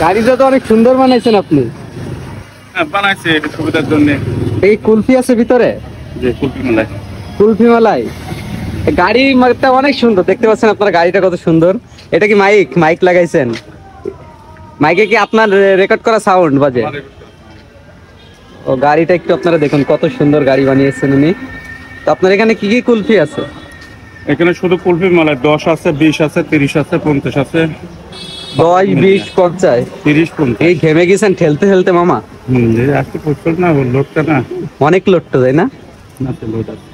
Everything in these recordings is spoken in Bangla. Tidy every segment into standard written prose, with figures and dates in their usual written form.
গাড়িটা তো অনেক সুন্দর বানাইছেন আপনি। বানাইছে এটা সুবিধার জন্য। এই কুলফি আছে ভিতরে? যে কুলফি মালাই। কুলফি মালাই। গাড়িটা অনেক সুন্দর, দেখতে পাচ্ছেন আপনার গাড়িটা কত সুন্দর। এটা কি মাইক লাগাইছেন? মাইকে কি আপনার রেকর্ড করা সাউন্ড বাজে? ও গাড়িটা একটু আপনারা দেখুন, কত সুন্দর গাড়ি বানিয়েছেন উনি। তো আপনার এখানে কি কি কুলফি আছে? এখানে শুধু কুলফি মালাই 10 আছে, 20 আছে, 30 আছে, 50 আছে। 10, 20, 50, 30, 50। এই ঘেমে গেছেন ঠেলতে ঠেলতে মামা? আজকে প্রচুর না লোডটা না, অনেক লোড তো, তাই না? লোড আছে।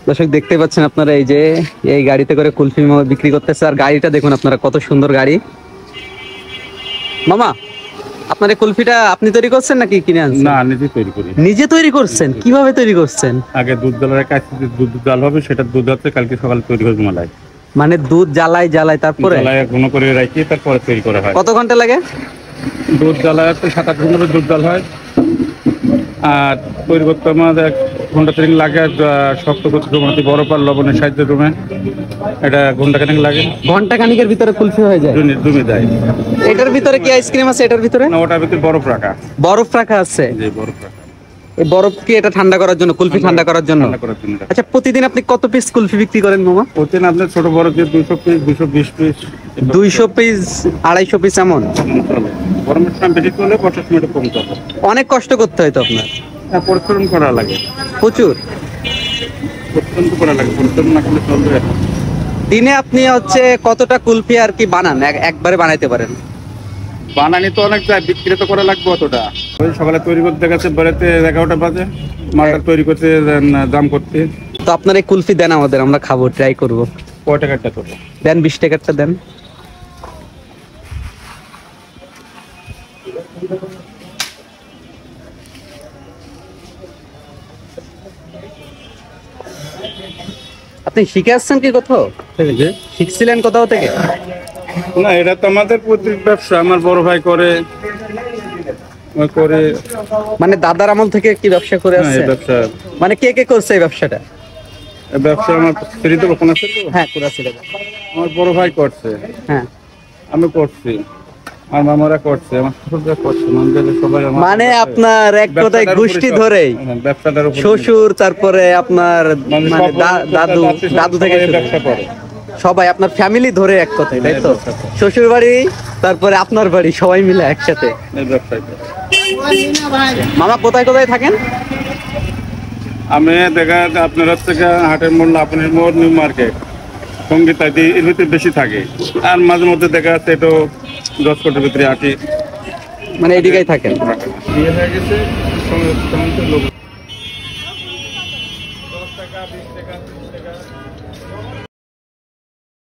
দর্শক দেখতে পাচ্ছেন আপনারা, এই যে এই গাড়িতে করে কুলফি বিক্রি করতেছে। আর গাড়িটা দেখুন আপনারা, কত সুন্দর গাড়ি। মামা, আপনার এই কুলফিটা আপনি তৈরি করছেন নাকি কিনে আনছেন? না, নিজে তৈরি করি। নিজে তৈরি করছেন? কিভাবে তৈরি করছেন? আগে দুধ জ্বালার কাছে দুধ জাল হবে, সেটা দুধ হচ্ছে কালকে সকালে তৈরি হবে মালাই। মানে দুধ জ্বালাই তারপরে ঘন করে রাখি, তারপরে তৈরি করা হয়। কত ঘন্টা লাগে? দুধ জ্বালায় 7-8 ঘন্টা দুধ জাল হয়। আর তৈরি করতে আমাদের 1 ঘন্টা 3 লাগে। শক্ত করতে জমাতে বরফ আর লবণের সাহায্যে জমে, এটা ঘন্টা খানেক লাগে। ঘন্টা খানিকের ভিতরে কুলফি হয়ে যায়? জমে যায়। এটার ভিতরে কি আইসক্রিম আছে? এটার ভিতরে না, ওটার ভিতরে বরফ রাখা। বরফ রাখা আছে? জি, বরফ রাখা। এই বরফ কি এটা ঠান্ডা করার জন্য, কুলফি ঠান্ডা করার জন্য? আচ্ছা, প্রতিদিন আপনি কত পিস কুলফি বিক্রি করেন মামা? প্রতিদিন আপনার ছোট বড় যে 200 পিস, 220 পিস, 200 পিস, 250 পিস এমন? গরমের সময় বেশি চলে, বর্ষার সময় কম চলে। অনেক কষ্ট করতে হয় তো আপনার? হ্যাঁ, পরিশ্রম করা লাগে প্রচুর। পরিশ্রম তো করা লাগে, পরিশ্রম না করলে চলবে। দিনে আপনি কতটা কুলফি আর কি বানান, একবারে বানাইতে পারেন? বানানি তো অনেক যায়, বিক্রি তো করা লাগবে অতটা। সকালে তৈরি করতে গেছে বেড়াতে 11টা বাজে, মালটা তৈরি করতে দাম করতে। তো আপনার এই কুলফি দেন আমাদের, আমরা খাবো, ট্রাই করবো। কয় টাকারটা করবো? দেন 20 টাকারটা দেন। আপনি শিখে আসছেন কি কোথাও? শিখছিলেন কোথাও থেকে? না, এটা তো আমাদের প্রত্যেক ব্যবসা। আমার বড় ভাই করে। মানে দাদার আমল থেকে কি ব্যবসা করে আসছে? ব্যবসা মানে কে করছে এই ব্যবসাটা? ব্যবসা আমার স্ত্রীতে কখন আছে তো? হ্যাঁ, পুরা ছিল। আমার বড় ভাই করছে। হ্যাঁ, আমি করছি, আর মামারা করছে, আমার শ্বশুররা করছে। সবাই মানে আপনার এক কথায় গোষ্ঠী ধরেই ব্যবসাটার উপর শ্বশুর, তারপরে আপনার মানে দাদু থেকে ব্যবসা করে সবাই, আপনার ফ্যামিলি ধরে এক কথায়, তাই তো? শ্বশুর বাড়ি, তারপরে আপনার বাড়ি, সবাই মিলে একসাথে ব্যবসা। মামা কোথায় কোথায় থাকেন? আমি দেখা আপনার হচ্ছে হাটের মোড়, আপনার মোড়, নিউ মার্কেট, সঙ্গীতা, এর ভিতরে বেশি থাকে। আর মাঝে মধ্যে দেখা যাচ্ছে একটু 10 কোটির ভিতরে আটি, মানে এদিকেই থাকেন। বিয়ে হয়ে গেছে, 10 টাকা, 20 টাকা, 30 টাকা।